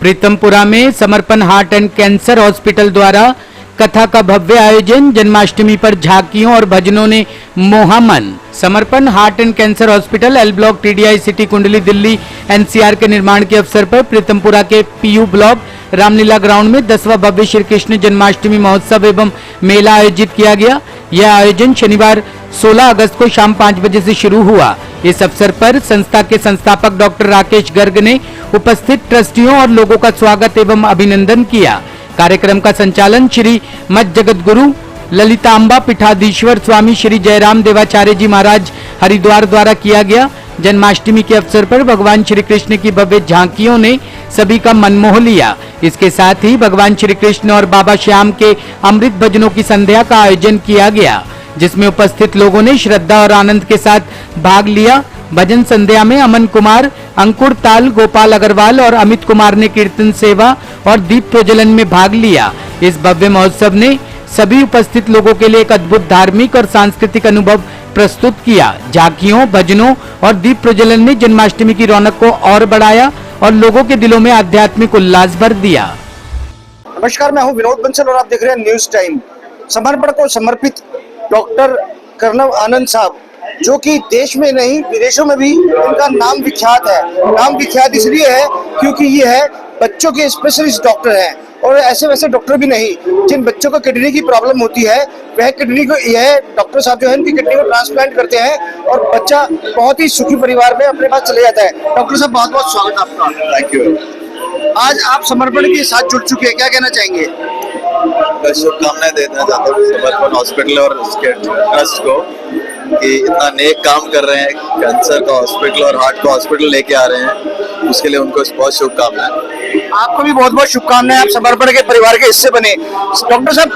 प्रीतमपुरा में समर्पण heart and cancer hospital द्वारा कथा का भव्य आयोजन। जन्माष्टमी पर झांकियों और भजनों ने मोहा मन। समर्पण heart and cancer hospital L block TDI city कुंडली दिल्ली एनसीआर के निर्माण के अवसर पर प्रीतमपुरा के पीयू ब्लॉक रामलीला ग्राउंड में 10वां भव्य श्री कृष्ण जन्माष्टमी महोत्सव एवं मेला आयोजित किया गया। यह आयोजन शनिवार 16 अगस्त को शाम 5 बजे से शुरू हुआ। इस अवसर पर संस्था के संस्थापक डॉक्टर राकेश गर्ग ने उपस्थित ट्रस्टियों और लोगों का स्वागत एवं अभिनंदन किया। कार्यक्रम का संचालन श्री मत जगत गुरु ललितांबा पीठाधीश्वर स्वामी श्री जयराम देवाचार्य जी महाराज हरिद्वार द्वारा किया गया। जन्माष्टमी के अवसर पर भगवान श्री कृष्ण की भव्य झांकियों ने सभी का मन मोह लिया। इसके साथ ही भगवान श्री कृष्ण और बाबा श्याम के अमृत भजनों की संध्या का आयोजन किया गया, जिसमें उपस्थित लोगों ने श्रद्धा और आनंद के साथ भाग लिया। भजन संध्या में अमन कुमार, अंकुर ताल, गोपाल अग्रवाल और अमित कुमार ने कीर्तन सेवा और दीप प्रज्वलन में भाग लिया। इस भव्य महोत्सव ने सभी उपस्थित लोगों के लिए एक अद्भुत धार्मिक और सांस्कृतिक अनुभव प्रस्तुत किया। झांकियों, भजनों और दीप प्रज्वलन ने जन्माष्टमी की रौनक को और बढ़ाया और लोगों के दिलों में आध्यात्मिक उल्लास भर दिया। नमस्कार, मैं हूं विनोद बंसल और आप देख रहे हैं न्यूज टाइम। समर्पण को समर्पित डॉक्टर कर्णव आनंद साहब, जो कि देश में नहीं विदेशों में भी इनका नाम विख्यात है। नाम विख्यात इसलिए है क्योंकि ये है बच्चों के स्पेशलिस्ट डॉक्टर हैं, और ऐसे वैसे डॉक्टर भी नहीं। जिन बच्चों को किडनी की प्रॉब्लम होती है वह किडनी को, यह डॉक्टर साहब जो है उनकी किडनी को ट्रांसप्लांट करते हैं और बच्चा बहुत ही सुखी परिवार में अपने पास चले जाता है। डॉक्टर साहब, बहुत बहुत स्वागत आपका। Thank you. आज आप समर्पण के साथ जुड़ चुके हैं, क्या कहना चाहेंगे? मैं शुभकामनाएं देना चाहता हूँ समर्पण हॉस्पिटल और उसके ट्रस्ट को कि इतना नेक काम कर रहे हैं, कैंसर का हॉस्पिटल और हार्ट का हॉस्पिटल लेके आ रहे हैं, उसके लिए उनको बहुत शुभकामनाएं। आपको भी बहुत बहुत शुभकामनाएं, आप समर्पण के परिवार के हिस्से बने। डॉक्टर साहब,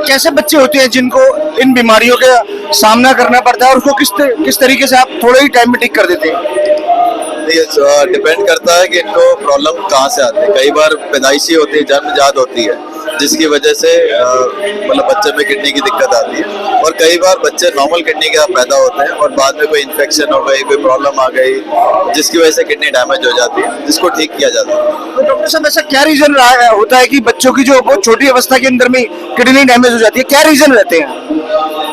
कैसे बच्चे होते हैं जिनको इन बीमारियों का सामना करना पड़ता है और उसको किस तरीके से आप थोड़े ही टाइम में ठीक कर देते हैं? ये डिपेंड करता है कि इनको प्रॉब्लम कहाँ से आती है। कई बार पैदाइशी होती है, जन्मजात होती है, जिसकी वजह से मतलब बच्चे में किडनी की दिक्कत आती है, और कई बार बच्चे नॉर्मल किडनी के पैदा होते हैं और बाद में कोई इन्फेक्शन हो गई, कोई प्रॉब्लम आ गई, जिसकी वजह से किडनी डैमेज हो जाती है, जिसको ठीक किया जाता है। तो डॉक्टर साहब, ऐसा क्या रीजन होता है कि बच्चों की जो बहुत छोटी अवस्था के अंदर में किडनी डैमेज हो जाती है? क्या रीजन रहते हैं?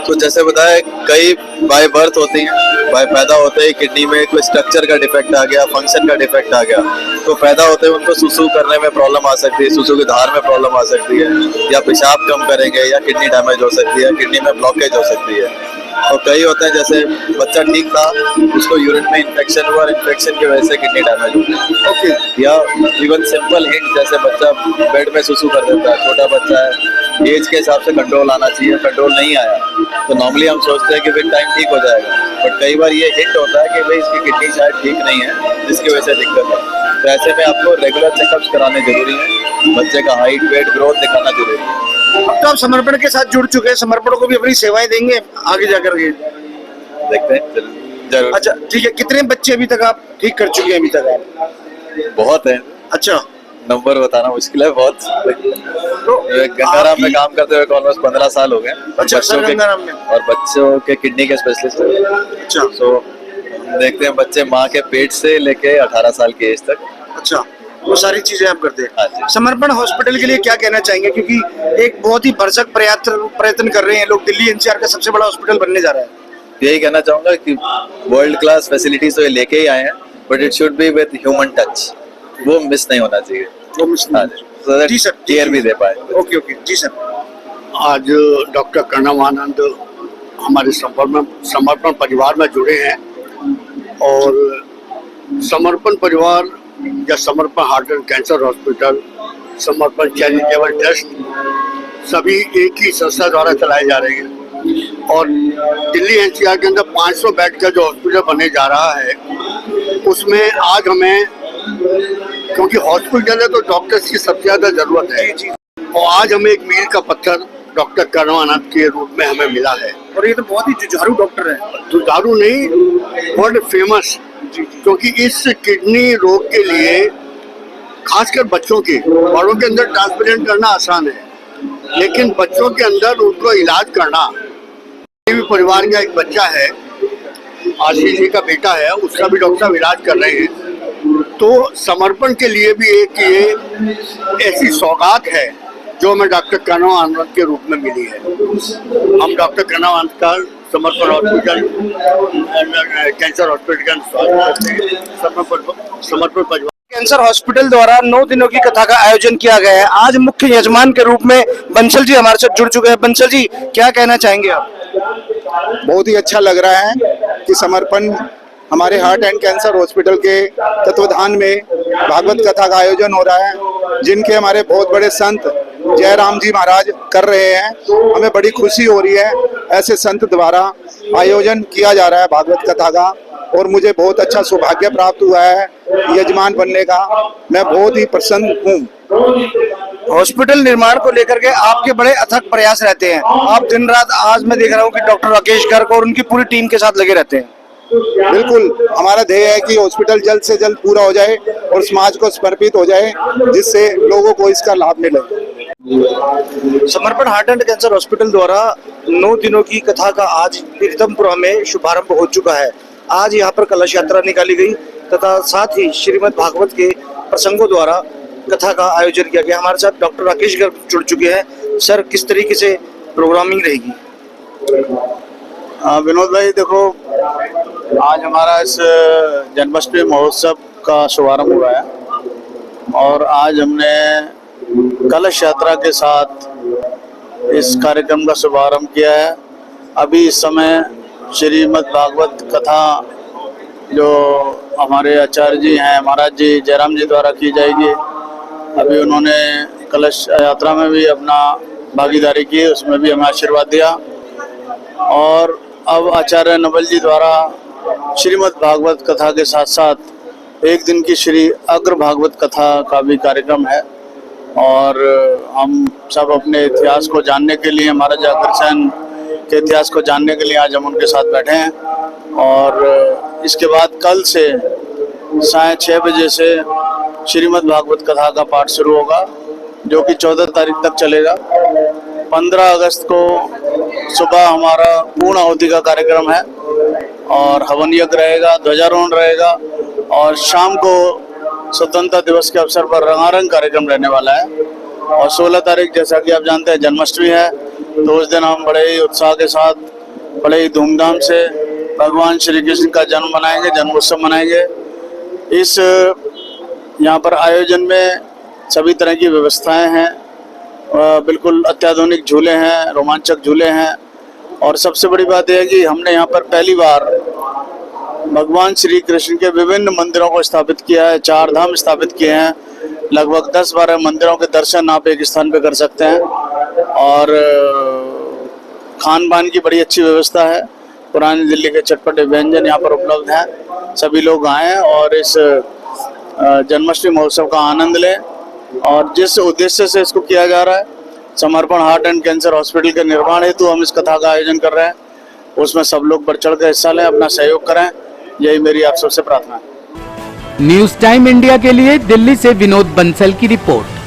तो जैसे बताया, कई बाय बर्थ होती हैं, बाय पैदा होते ही किडनी में कोई स्ट्रक्चर का डिफेक्ट आ गया, फंक्शन का डिफेक्ट आ गया, तो पैदा होते ही उनको सुसु करने में प्रॉब्लम आ सकती है, सुसु की धार में प्रॉब्लम आ सकती है, या पेशाब कम करेंगे, या किडनी डैमेज हो सकती है, किडनी में ब्लॉकेज हो सकती है। और कई होते हैं जैसे बच्चा ठीक था, उसको यूरिन में इन्फेक्शन हुआ और इन्फेक्शन की वजह से किडनी डैमेज हो गया। ओके। या इवन सिंपल हिट, जैसे बच्चा बेड में सुसु कर देता है, छोटा बच्चा है, एज के हिसाब से कंट्रोल आना चाहिए, कंट्रोल नहीं आया तो नॉर्मली हम सोचते हैं कि विद टाइम ठीक हो जाएगा, बट कई बार ये हिट होता है कि भाई इसकी किडनी शायद ठीक नहीं है, जिसकी वजह से दिक्कत है। तो ऐसे में आपको रेगुलर चेकअप्स कराने जरूरी है, बच्चे का हाइट, वेट, ग्रोथ दिखाना जरूरी है। अब तो आप समर्पण के साथ जुड़ चुके हैं, समर्पण को भी अपनी सेवाएं देंगे आगे जाकर के? देखते हैं, जरूर। अच्छा, ठीक है। कितने बच्चे अभी तक आप ठीक कर चुके हैं अभी तक आप? बहुत है। अच्छा, नंबर बताना मुश्किल है बहुत। तो गंगाराम में काम करते हुए ऑलमोस्ट 15 साल हो गए। अच्छा, सर गंगाराम में। और बच्चों के किडनी के स्पेशलिस्ट है। अच्छा। तो देखते हैं बच्चे माँ के पेट से लेके 18 साल की एज तक। अच्छा, वो सारी चीजें आप करते हैं। हाँ जी। समर्पण हॉस्पिटल के लिए क्या कहना चाहेंगे, क्योंकि एक बहुत ही भरसक प्रयत्न कर रहे हैं लोग, दिल्ली एनसीआर का सबसे बड़ा हॉस्पिटल बनने जा रहा है। यही कहना चाहूंगा कि वर्ल्ड क्लास फैसिलिटीज तो ये लेके ही आए हैं, but it should be with human touch, वो मिस नहीं होना चाहिए। वो मिस नहीं। जी सर, केयर भी दे पाए। ओके ओके, जी सर। आज डॉक्टर कर्णव आनंद हमारे समर्पण परिवार में जुड़े हैं, और समर्पण परिवार या समर्पण हार्ट एंड कैंसर हॉस्पिटल, समर्पण चैरिटेबल ट्रस्ट सभी एक ही संस्था द्वारा चलाए जा रहे हैं। और दिल्ली एनसीआर के अंदर 500 बेड का जो हॉस्पिटल बनने जा रहा है, उसमें आज हमें, क्योंकि हॉस्पिटल है तो डॉक्टर्स की सबसे ज्यादा जरूरत है, और आज हमें एक मील का पत्थर डॉक्टर कर्णव आनंद के रूप में हमें मिला है। और ये तो बहुत ही जुझारू डॉक्टर है। जुझारू नहीं, वर्ल्ड फेमस, क्योंकि इस किडनी रोग के लिए खासकर बच्चों के, बड़ों के अंदर ट्रांसप्लांट करना आसान है, लेकिन बच्चों के अंदर उनको इलाज करना, परिवार का एक बच्चा है, आशीष जी का बेटा है, उसका भी डॉक्टर साहब इलाज कर रहे हैं, तो समर्पण के लिए भी एक ये ऐसी सौगात है जो हमें डॉक्टर कनव आनंद के रूप में मिली है। हम डॉक्टर कनव आनंद का समर्पण हॉस्पिटल कैंसर हॉस्पिटल समर्पण परिवार कैंसर हॉस्पिटल द्वारा 9 दिनों की कथा का आयोजन किया गया है। आज मुख्य यजमान के रूप में बंसल जी हमारे साथ जुड़ चुके हैं। बंसल जी, क्या कहना चाहेंगे आप? बहुत ही अच्छा लग रहा है कि समर्पण हमारे हार्ट एंड कैंसर हॉस्पिटल के तत्वाधान में भागवत कथा का आयोजन हो रहा है, जिनके हमारे बहुत बड़े संत जयराम जी महाराज कर रहे हैं। हमें बड़ी खुशी हो रही है ऐसे संत द्वारा आयोजन किया जा रहा है भागवत कथा का, और मुझे बहुत अच्छा सौभाग्य प्राप्त हुआ है यजमान बनने का। मैं बहुत ही प्रसन्न हूँ। हॉस्पिटल निर्माण को लेकर के आपके बड़े अथक प्रयास रहते हैं। आप दिन रात, आज मैं देख रहा हूँ कि डॉक्टर राकेश गर्ग और उनकी पूरी टीम के साथ लगे रहते हैं। बिल्कुल, हमारा ध्येय है कि हॉस्पिटल जल्द से जल्द पूरा हो जाए और समाज को समर्पित हो जाए, जिससे लोगों को इसका लाभ मिले। समर्पण हार्ट एंड कैंसर हॉस्पिटल द्वारा 9 दिनों की कथा का आज प्रीतमपुरा में शुभारंभ हो चुका है। आज यहाँ पर कलश यात्रा निकाली गई तथा साथ ही श्रीमद् भागवत के प्रसंगों द्वारा कथा का आयोजन किया गया। हमारे साथ डॉक्टर राकेश गर्ग जुड़ चुके हैं। सर, किस तरीके से प्रोग्रामिंग रहेगी? विनोद भाई, देखो, आज हमारा इस जन्माष्टमी महोत्सव का शुभारंभ हुआ है और आज हमने कलश यात्रा के साथ इस कार्यक्रम का शुभारंभ किया है। अभी इस समय श्रीमद् भागवत कथा जो हमारे आचार्य जी हैं, महाराज जी जयराम जी द्वारा की जाएगी। अभी उन्होंने कलश यात्रा में भी अपना भागीदारी की, उसमें भी हमें आशीर्वाद दिया। और अब आचार्य नवल जी द्वारा श्रीमद् भागवत कथा के साथ साथ एक दिन की श्री अग्र भागवत कथा का भी कार्यक्रम है। और हम सब अपने इतिहास को जानने के लिए, महाराजा अग्रसेन के इतिहास को जानने के लिए आज हम उनके साथ बैठे हैं। और इसके बाद कल से 6:30 बजे से श्रीमद् भागवत कथा का पाठ शुरू होगा, जो कि 14 तारीख तक चलेगा। 15 अगस्त को सुबह हमारा पूर्ण आहुति का कार्यक्रम है और हवन यज्ञ रहेगा, ध्वजारोहण रहेगा और शाम को स्वतंत्रता दिवस के अवसर पर रंगारंग कार्यक्रम रहने वाला है। और 16 तारीख, जैसा कि आप जानते हैं, जन्माष्टमी है, तो उस दिन हम बड़े ही उत्साह के साथ, बड़े ही धूमधाम से भगवान श्री कृष्ण का जन्म मनाएंगे, जन्मोत्सव मनाएंगे। इस यहाँ पर आयोजन में सभी तरह की व्यवस्थाएं हैं, बिल्कुल अत्याधुनिक झूले हैं, रोमांचक झूले हैं। और सबसे बड़ी बात यह है कि हमने यहाँ पर पहली बार भगवान श्री कृष्ण के विभिन्न मंदिरों को स्थापित किया है, 4 धाम स्थापित किए हैं। लगभग 10-12 मंदिरों के दर्शन आप एक स्थान पे कर सकते हैं। और खान पान की बड़ी अच्छी व्यवस्था है। पुरानी दिल्ली के चटपटे व्यंजन यहाँ पर उपलब्ध हैं। सभी लोग आएँ और इस जन्माष्टमी महोत्सव का आनंद लें। और जिस उद्देश्य से इसको किया जा रहा है, समर्पण हार्ट एंड कैंसर हॉस्पिटल के निर्माण हेतु हम इस कथा का आयोजन कर रहे हैं, उसमें सब लोग बढ़ चढ़ कर हिस्सा लें, अपना सहयोग करें। यही मेरी आप सबसे प्रार्थना है। न्यूज टाइम इंडिया के लिए दिल्ली से विनोद बंसल की रिपोर्ट।